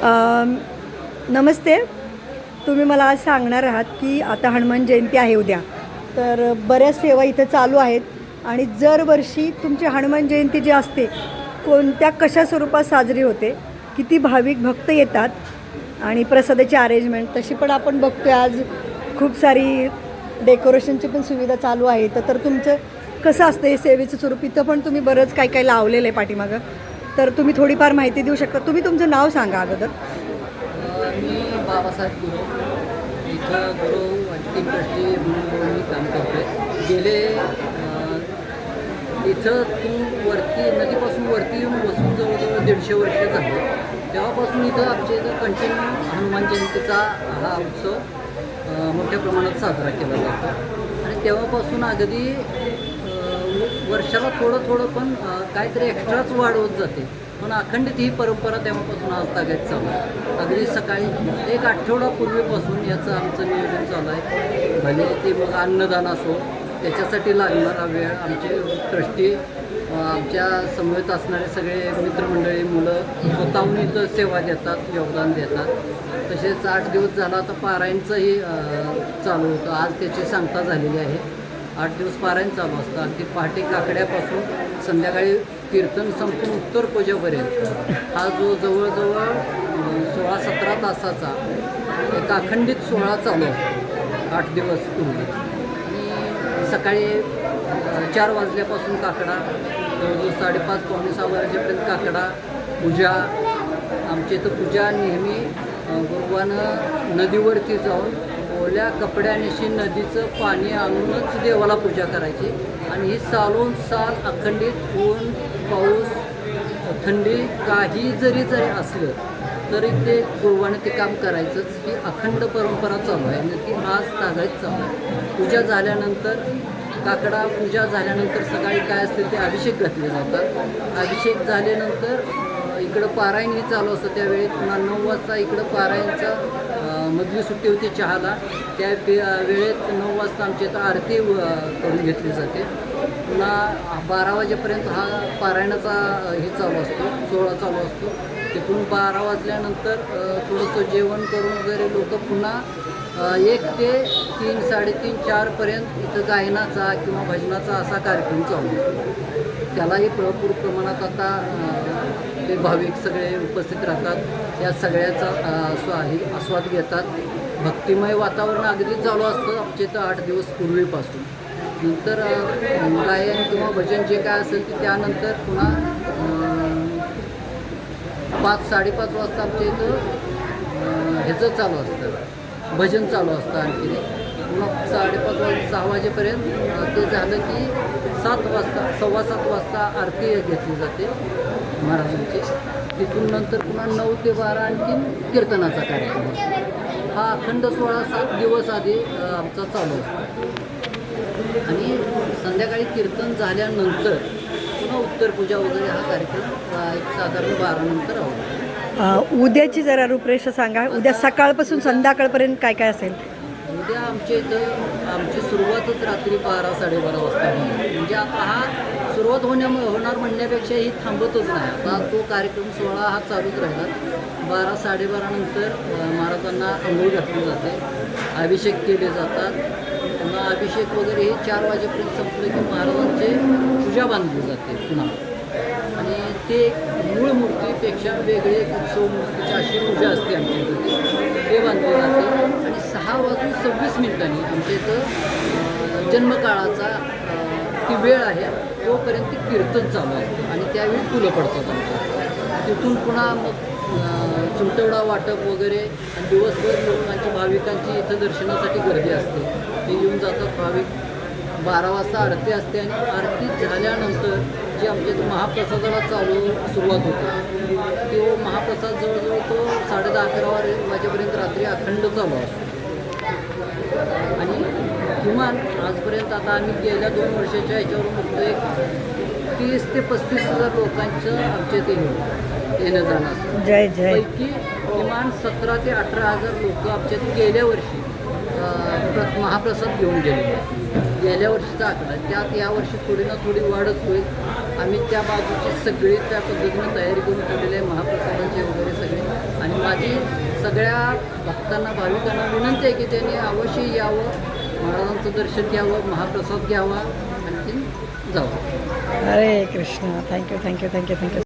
नमस्ते. तुम्ही मला आज सांगणार आहात की आता हनुमान जयंती आहे उद्या, तर बऱ्याच सेवा इथं चालू आहेत आणि दरवर्षी तुमची हनुमान जयंती जी असते कोणत्या कशा स्वरूपात साजरी होते, किती भाविक भक्त येतात आणि प्रसादाची अरेंजमेंट तशी पण आपण बघतोय. आज खूप सारी डेकोरेशनची पण सुविधा चालू आहे. तर तुमचं कसं असतं हे सेवेचं स्वरूप? इथं पण तुम्ही बरंच काही काही लावलेलं आहे पाठीमागं, तर तुम्ही थोडीफार माहिती देऊ शकता? तुम्ही तुमचं नाव सांगा अगोदर. मी बाबासाहेब गुरु इथं गुरु अंतिम ट्रस्टी म्हणून मी काम करतो आहे. गेले इथं वरती नदीपासून वरती येऊन बसून जवळजवळ 150 वर्ष झाले. तेव्हापासून इथं आमच्या इथं कंटिन्यू हनुमान जयंतीचा हा उत्सव मोठ्या प्रमाणात साजरा केला जातो आणि तेव्हापासून अगदी वर्षाला थोडं पण काहीतरी एक्स्ट्राच वाढवत जाते. पण अखंडित ही परंपरा तेव्हापासून आज तागायत चालू आहे. अगदी सकाळी 1 आठवडापूर्वीपासून याचं आमचं नियोजन चालू आहे. भले ते मग अन्नदान असो, त्याच्यासाठी लागणारा वेळ आमचे ट्रस्टी आमच्या समवेत असणारे सगळे मित्रमंडळी मुलं स्वतःहून इथं सेवा देतात, योगदान देतात. तसेच 8 दिवस झाला आता पारायणचंही चालू होतं. आज त्याची सांगता झालेली आहे. 8 दिवस पारायण चालू असतं. अगदी पहाटे काकड्यापासून संध्याकाळी कीर्तन संपून उत्तर पूजेपर्यंत हा जो जवळजवळ 16-17 तासाचा एक अखंडित सोहळा चालू असतो 8 दिवस पूर्वी. आणि सकाळी 4 वाजल्यापासून काकडा, जवळजवळ 5:30-6 वाजेपर्यंत काकडा पूजा. आमच्या इथं पूजा नेहमी गुरुवानं नदीवरती जाऊन ओल्या कपड्यानिशी नदीचं पाणी आणूनच देवाला पूजा करायची. आणि ही सालोन साल अखंडित ऊन पाऊस थंडी काही जरी असलं तरी ते गुरुवाने ते काम करायचंच. ही अखंड परंपरा चालू आहे आणि ती आज तागायत चालू आहे. पूजा झाल्यानंतर काकडा पूजा झाल्यानंतर सकाळी काय असतील ते अभिषेक घातले जातात. अभिषेक झाल्यानंतर इकडं पारायणही चालू असतं. त्यावेळी पुन्हा 9 वाजता इकडं पारायणचा मधली सुट्टी होती चहाला. त्या वेळेत 9 वाजता आमच्या इथं आरती करून घेतली जाते. पुन्हा 12 वाजेपर्यंत हा पारायणाचा हे चालू असतो, सोहळा चालू असतो. तिथून 12 वाजल्यानंतर थोडंसं जेवण करून वगैरे लोक पुन्हा 1 ते 3, 3:30, 4पर्यंत इथं गायनाचा किंवा भजनाचा असा कार्यक्रम चालू असतो. त्यालाही भरपूर प्रमाणात आता ते भाविक सगळे उपस्थित राहतात. या सगळ्याचा आस्वाद घेतात. भक्तिमय वातावरण अगदी चालू असतं आमच्या इथं 8 दिवस पूर्वीपासून. नंतर गायन किंवा भजन जे काय असेल ते त्यानंतर पुन्हा 5-5:30 वाजता आमच्या इथं ह्याचं चालू असतं, भजन चालू असतं. आणखी पुन्हा 5:30-6 वाजेपर्यंत ते झालं की 7 वाजता 7:15 वाजता आरती घेतली जाते महाराजांची. तिथून नंतर पुन्हा 9 ते 12 आणखीन कीर्तनाचा कार्यक्रम असतो. हा अखंड सोहळा 7 दिवस आधी आमचा चालू असतो. आणि संध्याकाळी कीर्तन झाल्यानंतर पुन्हा उत्तर पूजा वगैरे हा कार्यक्रम एक साधारण 12 नंतर होतो. उद्याची जरा रूपरेषा सांगा. उद्या सकाळपासून संध्याकाळपर्यंत काय काय असेल? उद्या आमच्या इथं आमची सुरुवातच रात्री 12-12:30 वाजता होईल. म्हणजे आता हा सुरुवात होणार म्हणण्यापेक्षा ही थांबतच नाही. आता तो कार्यक्रम सोहळा हा चालूच राहिला. 12-12:30 नंतर महाराजांना अंघोळ घातली जाते, अभिषेक केले जातात. पुन्हा अभिषेक वगैरे हे 4 वाजेपर्यंत संपलं की महाराजांचे पूजा बांधली जाते पुन्हा. आणि ते मूळ मूर्तीपेक्षा वेगळे एक उत्सव मूर्तीची अशी पूजा असते आमच्या इथं, ते बांधले जाते. आणि 6:26 आमच्या इथं जन्मकाळाचा ती वेळ आहे तोपर्यंत कीर्तन चालू असतं आणि त्यावेळी फुलं पडतात आमच्या. तिथून पुन्हा मग सुमटवडा वाटप वगैरे आणि दिवसभर लोकांची भाविकांची इथं दर्शनासाठी गर्दी असते. ते येऊन जातात भाविक. 12 वाजता आरती असते आणि आरती झाल्यानंतर जे आमच्या इथं महाप्रसादाला सुरुवात होते, तो महाप्रसाद जवळजवळ तो 10:30-11 वाजेपर्यंत रात्री अखंड चालू असतो. आणि किमान आजपर्यंत आता आम्ही गेल्या 2 वर्षाच्या ह्याच्यावरून बघतो एक 30 ते 35 हजार लोकांचं आमच्या इथे येणं जाणं असतं. जय जय. पैकी किमान 17 ते 18 हजार लोक आमच्या गेल्या वर्षी महाप्रसाद घेऊन गेलेले. गेल्या वर्षीचा आकडा त्यात यावर्षी थोडी ना थोडी वाढच होईल आम्ही त्या बाजूची सगळी त्या पद्धतीनं तयारी करून ठेवलेली आहे, महाप्रसादाची वगैरे सगळे. आणि माझी सगळ्या भक्तांना भाविकांना विनंती आहे की त्यांनी अवश्य यावं, महाराजांचं दर्शन घ्यावं, महाप्रसाद घ्यावा, आणखी जावं. हरे Krishna. Thank you thank you thank you thank you.